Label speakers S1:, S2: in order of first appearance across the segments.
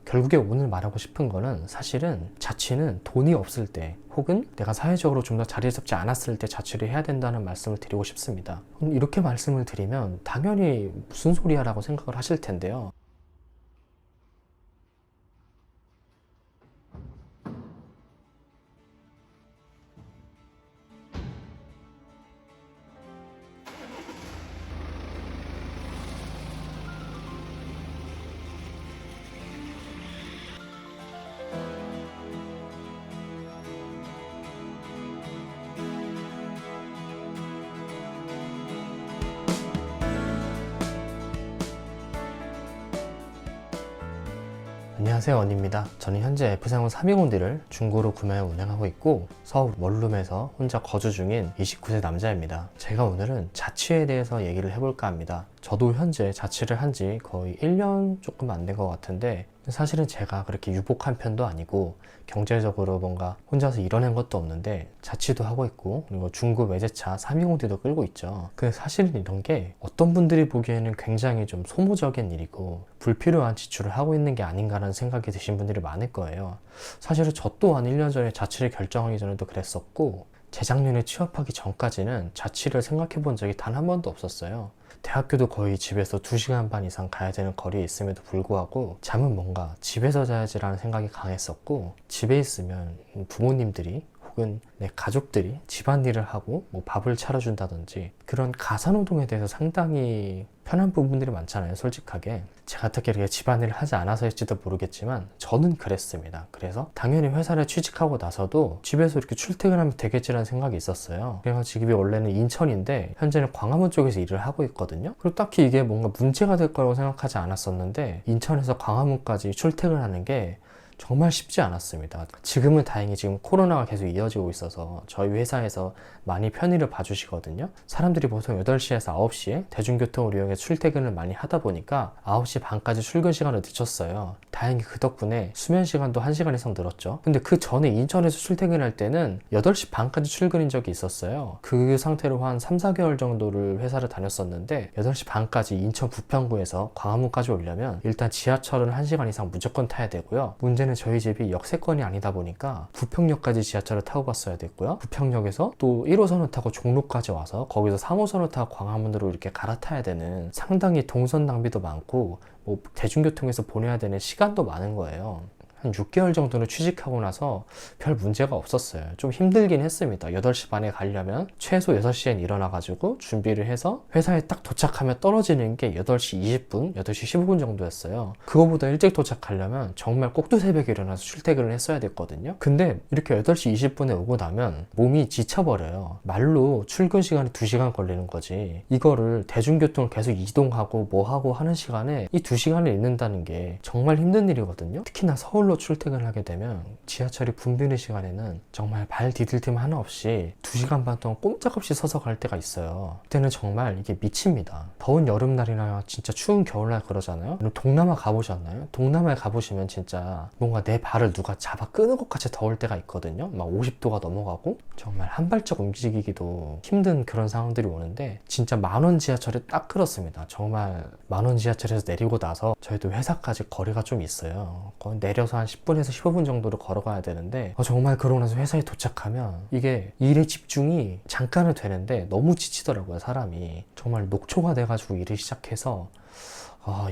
S1: 결국에 오늘 말하고 싶은 거는 사실은 자취는 돈이 없을 때 혹은 내가 사회적으로 좀 더 자리에 잡지 않았을 때 자취를 해야 된다는 말씀을 드리고 싶습니다. 이렇게 말씀을 드리면 당연히 무슨 소리야 라고 생각을 하실 텐데요. 안녕하세요, 원입니다. 저는 현재 F사원 320D를 중고로 구매해 운행하고 있고 서울 원룸에서 혼자 거주 중인 29세 남자입니다. 제가 오늘은 자취에 대해서 얘기를 해볼까 합니다. 저도 현재 자취를 한 지 거의 1년 조금 안 된 것 같은데 사실은 제가 그렇게 유복한 편도 아니고 경제적으로 뭔가 혼자서 이뤄낸 것도 없는데 자취도 하고 있고 그리고 중고 외제차 320D도 끌고 있죠. 근데 사실은 이런 게 어떤 분들이 보기에는 굉장히 좀 소모적인 일이고 불필요한 지출을 하고 있는 게 아닌가라는 생각이 드신 분들이 많을 거예요. 사실은 저 또한 1년 전에 자취를 결정하기 전에도 그랬었고 재작년에 취업하기 전까지는 자취를 생각해 본 적이 단 한 번도 없었어요. 대학교도 거의 집에서 2시간 반 이상 가야 되는 거리에 있음에도 불구하고 잠은 뭔가 집에서 자야지라는 생각이 강했었고 집에 있으면 부모님들이 혹은 내 가족들이 집안일을 하고 뭐 밥을 차려준다든지 그런 가사노동에 대해서 상당히 편한 부분들이 많잖아요. 솔직하게 제가 특히 이렇게 집안일을 하지 않아서일지도 모르겠지만 저는 그랬습니다. 그래서 당연히 회사를 취직하고 나서도 집에서 이렇게 출퇴근하면 되겠지라는 생각이 있었어요. 그래서 집이 원래는 인천인데 현재는 광화문 쪽에서 일을 하고 있거든요. 그리고 딱히 이게 뭔가 문제가 될 거라고 생각하지 않았었는데 인천에서 광화문까지 출퇴근하는 게 정말 쉽지 않았습니다. 지금은 다행히 지금 코로나가 계속 이어지고 있어서 저희 회사에서 많이 편의를 봐주시거든요. 사람들이 보통 8시에서 9시에 대중교통을 이용해 출퇴근을 많이 하다 보니까 9시 반까지 출근 시간을 늦췄어요. 다행히 그 덕분에 수면 시간도 1시간 이상 늘었죠. 근데 그 전에 인천에서 출퇴근할 때는 8시 반까지 출근인 적이 있었어요. 그 상태로 한 3, 4개월 정도를 회사를 다녔었는데 8시 반까지 인천 부평구에서 광화문까지 오려면 일단 지하철은 1시간 이상 무조건 타야 되고요. 문제는 저희 집이 역세권이 아니다 보니까 부평역까지 지하철을 타고 갔어야 됐고요. 부평역에서 또 1호선을 타고 종로까지 와서 거기서 3호선을 타고 광화문으로 이렇게 갈아타야 되는 상당히 동선 낭비도 많고 뭐 대중교통에서 보내야 되는 시간도 많은 거예요. 한 6개월 정도는 취직하고 나서 별 문제가 없었어요. 좀 힘들긴 했습니다. 8시 반에 가려면 최소 6시엔 일어나가지고 준비를 해서 회사에 딱 도착하면 떨어지는 게 8시 20분, 8시 15분 정도였어요. 그거보다 일찍 도착하려면 정말 꼭두새벽에 일어나서 출퇴근을 했어야 됐거든요. 근데 이렇게 8시 20분에 오고 나면 몸이 지쳐버려요. 말로 출근 시간이 2시간 걸리는 거지. 이거를 대중교통을 계속 이동하고 뭐하고 하는 시간에 이 2시간을 잃는다는 게 정말 힘든 일이거든요. 특히나 서울로 출퇴근을 하게 되면 지하철이 붐비는 시간에는 정말 발 디딜 틈 하나 없이 2시간 반 동안 꼼짝없이 서서 갈 때가 있어요. 그때는 정말 이게 미칩니다. 더운 여름날이나 진짜 추운 겨울날 그러잖아요. 동남아 가보셨나요? 동남아에 가보시면 진짜 뭔가 내 발을 누가 잡아 끄는 것 같이 더울 때가 있거든요. 막 50도가 넘어가고 정말 한 발짝 움직이기도 힘든 그런 상황들이 오는데 진짜 만원 지하철에 딱 그렇습니다. 정말 만원 지하철에서 내리고 나서 저희도 회사까지 거리가 좀 있어요. 거의 내려서 한 10분에서 15분 정도로 걸어가야 되는데 정말 그러고 나서 회사에 도착하면 이게 일에 집중이 잠깐은 되는데 너무 지치더라고요. 사람이 정말 녹초가 돼가지고 일을 시작해서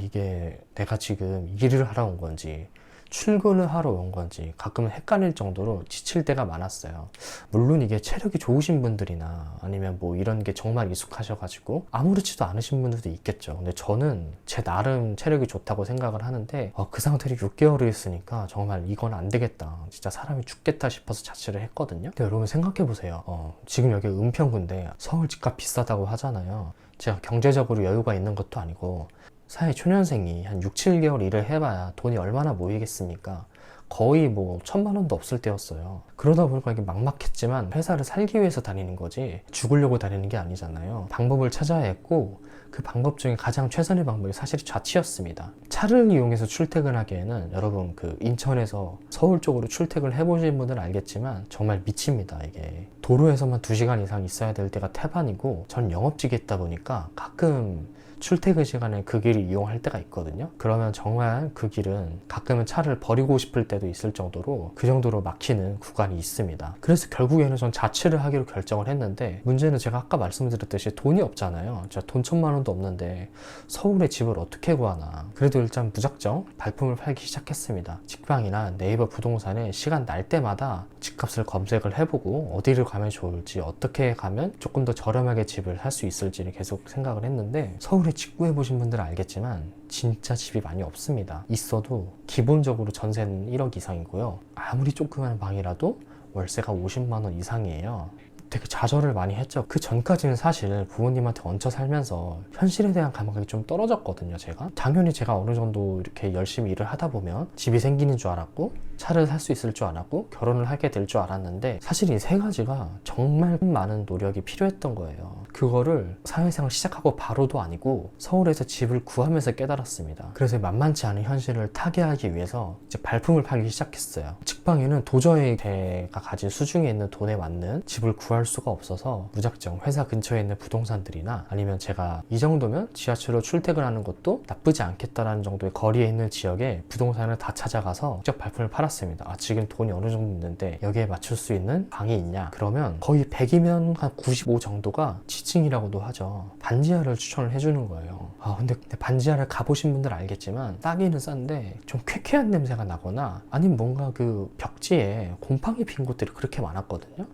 S1: 이게 내가 지금 일을 하러 온 건지 출근을 하러 온 건지 가끔은 헷갈릴 정도로 지칠 때가 많았어요. 물론 이게 체력이 좋으신 분들이나 아니면 뭐 이런 게 정말 익숙하셔가지고 아무렇지도 않으신 분들도 있겠죠. 근데 저는 제 나름 체력이 좋다고 생각을 하는데 그 상태로 6개월을 있으니까 정말 이건 안 되겠다. 진짜 사람이 죽겠다 싶어서 자취를 했거든요. 근데 여러분 생각해보세요. 지금 여기 은평구인데 서울 집값 비싸다고 하잖아요. 제가 경제적으로 여유가 있는 것도 아니고 사회 초년생이 한 6, 7개월 일을 해봐야 돈이 얼마나 모이겠습니까? 거의 뭐 1,000만 원도 없을 때였어요. 그러다 보니까 이게 막막했지만 회사를 살기 위해서 다니는 거지 죽으려고 다니는 게 아니잖아요. 방법을 찾아야 했고 그 방법 중에 가장 최선의 방법이 사실 자취였습니다. 차를 이용해서 출퇴근하기에는 여러분 그 인천에서 서울 쪽으로 출퇴근을 해보신 분들은 알겠지만 정말 미칩니다. 이게 도로에서만 2시간 이상 있어야 될 때가 태반이고 전 영업직에 있다 보니까 가끔 출퇴근 시간에 그 길을 이용할 때가 있거든요. 그러면 정말 그 길은 가끔은 차를 버리고 싶을 때도 있을 정도로 그 정도로 막히는 구간이 있습니다. 그래서 결국에는 전 자취를 하기로 결정을 했는데, 문제는 제가 아까 말씀드렸듯이 돈이 없잖아요. 제가 돈 1,000만 원도 없는데 서울에 집을 어떻게 구하나. 그래도 일단 무작정 발품을 팔기 시작했습니다. 직방이나 네이버 부동산에 시간 날 때마다 집값을 검색을 해보고 어디를 가면 좋을지, 어떻게 가면 조금 더 저렴하게 집을 살 수 있을지를 계속 생각을 했는데, 서울에 직구해 보신 분들은 알겠지만 진짜 집이 많이 없습니다. 있어도 기본적으로 전세는 1억 이상이고요. 아무리 조그만 방이라도 월세가 50만 원 이상이에요. 되게 좌절을 많이 했죠. 그 전까지는 사실 부모님한테 얹혀 살면서 현실에 대한 감각이 좀 떨어졌거든요, 제가. 당연히 제가 어느 정도 이렇게 열심히 일을 하다 보면 집이 생기는 줄 알았고, 차를 살 수 있을 줄 알았고, 결혼을 하게 될 줄 알았는데, 사실 이 세 가지가 정말 많은 노력이 필요했던 거예요. 그거를 사회생활 시작하고 바로도 아니고 서울에서 집을 구하면서 깨달았습니다. 그래서 만만치 않은 현실을 타개하기 위해서 이제 발품을 팔기 시작했어요. 직방에는 도저히 제가 가진 수중에 있는 돈에 맞는 집을 구할 수가 없어서 무작정 회사 근처에 있는 부동산들이나, 아니면 제가 이 정도면 지하철로 출퇴근하는 것도 나쁘지 않겠다라는 정도의 거리에 있는 지역에 부동산을 다 찾아가서 직접 발품을 팔았습니다. 지금 돈이 어느 정도 있는데 여기에 맞출 수 있는 방이 있냐? 그러면 거의 100이면 한 95 정도가 지층이라고도 하죠. 반지하를 추천을 해주는 거예요. 근데 반지하를 가보신 분들 알겠지만 싸기는 싼데 좀 쾌쾌한 냄새가 나거나, 아니면 뭔가 그 벽지에 곰팡이 핀 곳들이 그렇게 많았거든요.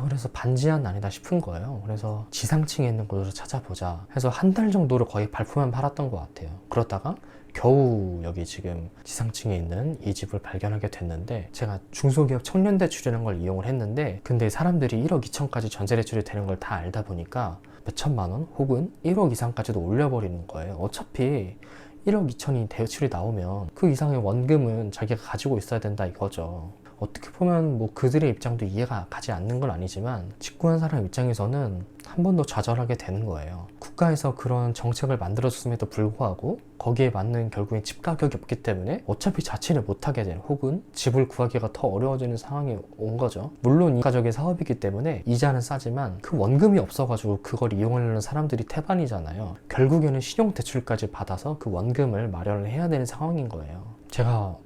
S1: 그래서 반지하는 아니다 싶은 거예요. 그래서 지상층에 있는 곳으로 찾아보자 해서 한 달 정도를 거의 발품만 팔았던 것 같아요. 그러다가 겨우 여기 지금 지상층에 있는 이 집을 발견하게 됐는데, 제가 중소기업 청년대출이라는 걸 이용을 했는데, 근데 사람들이 1억 2천까지 전세대출이 되는 걸 다 알다 보니까 몇 천만 원 혹은 1억 이상까지도 올려버리는 거예요. 어차피 1억 2천이 대출이 나오면 그 이상의 원금은 자기가 가지고 있어야 된다 이거죠. 어떻게 보면 뭐 그들의 입장도 이해가 가지 않는 건 아니지만, 직구한 사람 입장에서는 한 번 더 좌절하게 되는 거예요. 국가에서 그런 정책을 만들어줬음에도 불구하고 거기에 맞는 결국엔 집 가격이 없기 때문에 어차피 자취를 못하게 되는, 혹은 집을 구하기가 더 어려워지는 상황이 온 거죠. 물론 이 가족의 사업이기 때문에 이자는 싸지만 그 원금이 없어가지고 그걸 이용하려는 사람들이 태반이잖아요. 결국에는 신용대출까지 받아서 그 원금을 마련을 해야 되는 상황인 거예요. 제가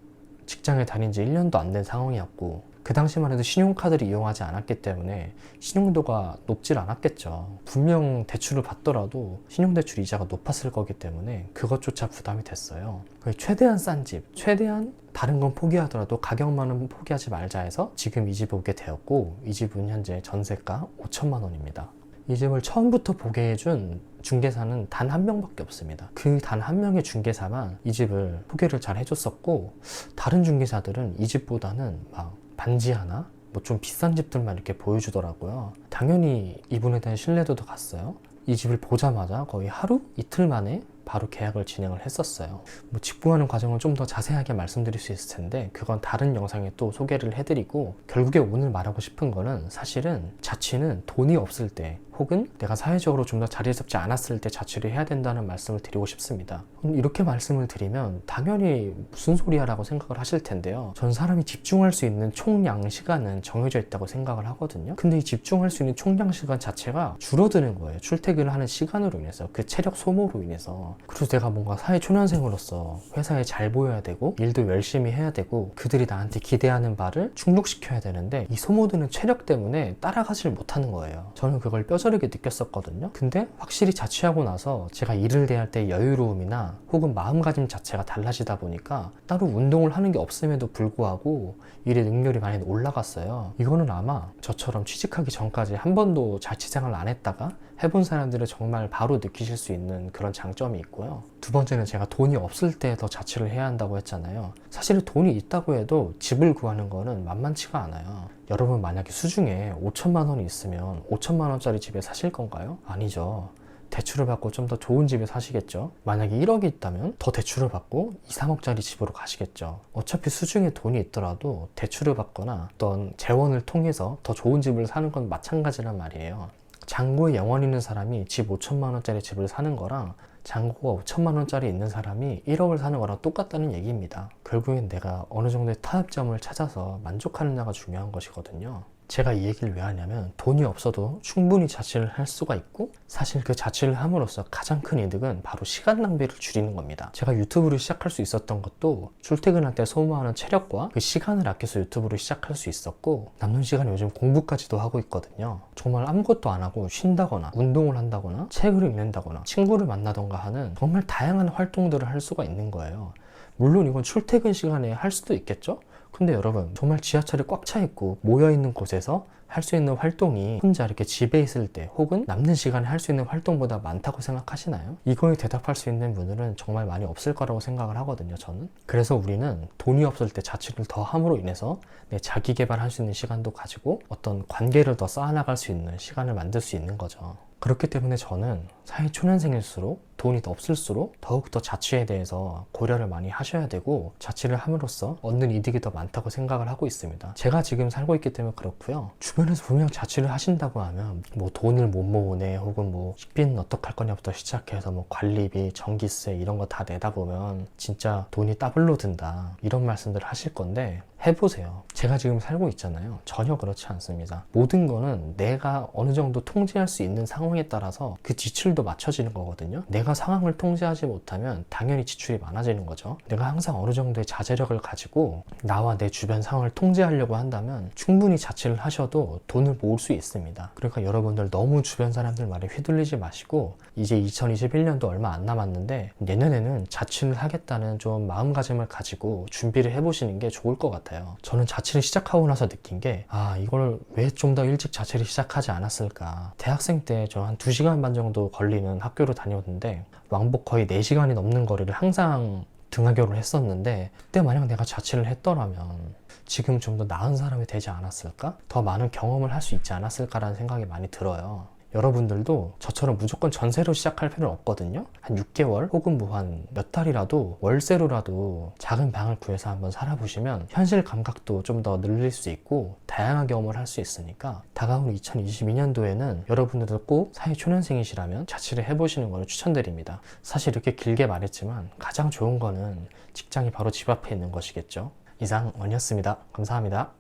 S1: 직장에 다닌 지 1년도 안 된 상황이었고, 그 당시만 해도 신용카드를 이용하지 않았기 때문에 신용도가 높질 않았겠죠. 분명 대출을 받더라도 신용대출 이자가 높았을 거기 때문에 그것조차 부담이 됐어요. 최대한 싼 집, 최대한 다른 건 포기하더라도 가격만은 포기하지 말자 해서 지금 이 집에 오게 되었고, 이 집은 현재 전세가 5천만 원입니다. 이 집을 처음부터 보게 해준 중개사는 단 한 명밖에 없습니다. 그 단 한 명의 중개사만 이 집을 소개를 잘 해줬었고, 다른 중개사들은 이 집보다는 막 반지하나 뭐 좀 비싼 집들만 이렇게 보여주더라고요. 당연히 이분에 대한 신뢰도도 갔어요. 이 집을 보자마자 거의 하루 이틀 만에 바로 계약을 진행을 했었어요. 뭐 직구하는 과정을 좀 더 자세하게 말씀드릴 수 있을 텐데, 그건 다른 영상에 또 소개를 해드리고, 결국에 오늘 말하고 싶은 거는, 사실은 자취는 돈이 없을 때 혹은 내가 사회적으로 좀 더 자리 잡지 않았을 때 자취를 해야 된다는 말씀을 드리고 싶습니다. 이렇게 말씀을 드리면 당연히 무슨 소리야 라고 생각을 하실 텐데요. 전 사람이 집중할 수 있는 총량 시간은 정해져 있다고 생각을 하거든요. 근데 이 집중할 수 있는 총량 시간 자체가 줄어드는 거예요. 출퇴근을 하는 시간으로 인해서, 그 체력 소모로 인해서. 그래서 내가 뭔가 사회초년생으로서 회사에 잘 보여야 되고 일도 열심히 해야 되고 그들이 나한테 기대하는 바를 충족시켜야 되는데, 이 소모되는 체력 때문에 따라가질 못하는 거예요. 저는 그걸 뼈저리게 느꼈었거든요. 근데 확실히 자취하고 나서 제가 일을 대할 때 여유로움이나 혹은 마음가짐 자체가 달라지다 보니까 따로 운동을 하는 게 없음에도 불구하고 일의 능률이 많이 올라갔어요. 이거는 아마 저처럼 취직하기 전까지 한 번도 자취생활을 안 했다가 해본 사람들은 정말 바로 느끼실 수 있는 그런 장점이 있고요. 두 번째는 제가 돈이 없을 때 더 자취를 해야 한다고 했잖아요. 사실 돈이 있다고 해도 집을 구하는 거는 만만치가 않아요. 여러분 만약에 수중에 5천만 원이 있으면 5천만 원짜리 집에 사실 건가요? 아니죠. 대출을 받고 좀 더 좋은 집에 사시겠죠. 만약에 1억이 있다면 더 대출을 받고 2, 3억짜리 집으로 가시겠죠. 어차피 수중에 돈이 있더라도 대출을 받거나 어떤 재원을 통해서 더 좋은 집을 사는 건 마찬가지란 말이에요. 잔고에 영원 있는 사람이 집 5천만 원짜리 집을 사는 거랑 잔고가 5천만 원짜리 있는 사람이 1억을 사는 거랑 똑같다는 얘기입니다. 결국엔 내가 어느 정도의 타협점을 찾아서 만족하느냐가 중요한 것이거든요. 제가 이 얘기를 왜 하냐면 돈이 없어도 충분히 자취를 할 수가 있고 사실 그 자취를 함으로써 가장 큰 이득은 바로 시간 낭비를 줄이는 겁니다. 제가 유튜브를 시작할 수 있었던 것도 출퇴근할 때 소모하는 체력과 그 시간을 아껴서 유튜브를 시작할 수 있었고 남는 시간에 요즘 공부까지도 하고 있거든요. 정말 아무것도 안 하고 쉰다거나 운동을 한다거나 책을 읽는다거나 친구를 만나던가 하는 정말 다양한 활동들을 할 수가 있는 거예요. 물론 이건 출퇴근 시간에 할 수도 있겠죠? 근데 여러분 정말 지하철이 꽉 차 있고 모여있는 곳에서 할 수 있는 활동이 혼자 이렇게 집에 있을 때 혹은 남는 시간에 할 수 있는 활동보다 많다고 생각하시나요? 이거에 대답할 수 있는 분들은 정말 많이 없을 거라고 생각을 하거든요, 저는. 그래서 우리는 돈이 없을 때 자취를 더 함으로 인해서 내 자기 개발할 수 있는 시간도 가지고 어떤 관계를 더 쌓아나갈 수 있는 시간을 만들 수 있는 거죠. 그렇기 때문에 저는 사회 초년생일수록 돈이 더 없을수록 더욱더 자취에 대해서 고려를 많이 하셔야 되고 자취를 함으로써 얻는 이득이 더 많다고 생각을 하고 있습니다. 제가 지금 살고 있기 때문에 그렇고요. 주변에서 분명 자취를 하신다고 하면 뭐 돈을 못 모으네 혹은 뭐 식비는 어떡할 거냐부터 시작해서 뭐 관리비, 전기세 이런 거 다 내다 보면 진짜 돈이 더블로 든다 이런 말씀들을 하실 건데 해보세요. 제가 지금 살고 있잖아요. 전혀 그렇지 않습니다. 모든 거는 내가 어느 정도 통제할 수 있는 상황에 따라서 그 지출도 맞춰지는 거거든요. 내가 상황을 통제하지 못하면 당연히 지출이 많아지는 거죠. 내가 항상 어느 정도의 자제력을 가지고 나와 내 주변 상황을 통제하려고 한다면 충분히 자취를 하셔도 돈을 모을 수 있습니다. 그러니까 여러분들 너무 주변 사람들 말에 휘둘리지 마시고 이제 2021년도 얼마 안 남았는데 내년에는 자취를 하겠다는 좀 마음가짐을 가지고 준비를 해보시는 게 좋을 것 같아요. 저는 자취를 시작하고 나서 느낀 게 이걸 왜 좀 더 일찍 자취를 시작하지 않았을까. 대학생 때 저 한 2시간 반 정도 걸리는 학교를 다녔는데 왕복 거의 4시간이 넘는 거리를 항상 등하교를 했었는데 그때 만약 내가 자취를 했더라면 지금 좀 더 나은 사람이 되지 않았을까? 더 많은 경험을 할 수 있지 않았을까라는 생각이 많이 들어요. 여러분들도 저처럼 무조건 전세로 시작할 필요는 없거든요. 한 6개월 혹은 뭐 한 몇 달이라도 월세로라도 작은 방을 구해서 한번 살아보시면 현실 감각도 좀 더 늘릴 수 있고 다양한 경험을 할 수 있으니까 다가오는 2022년도에는 여러분들도 꼭 사회초년생이시라면 자취를 해보시는 걸 추천드립니다. 사실 이렇게 길게 말했지만 가장 좋은 거는 직장이 바로 집 앞에 있는 것이겠죠. 이상 원이었습니다. 감사합니다.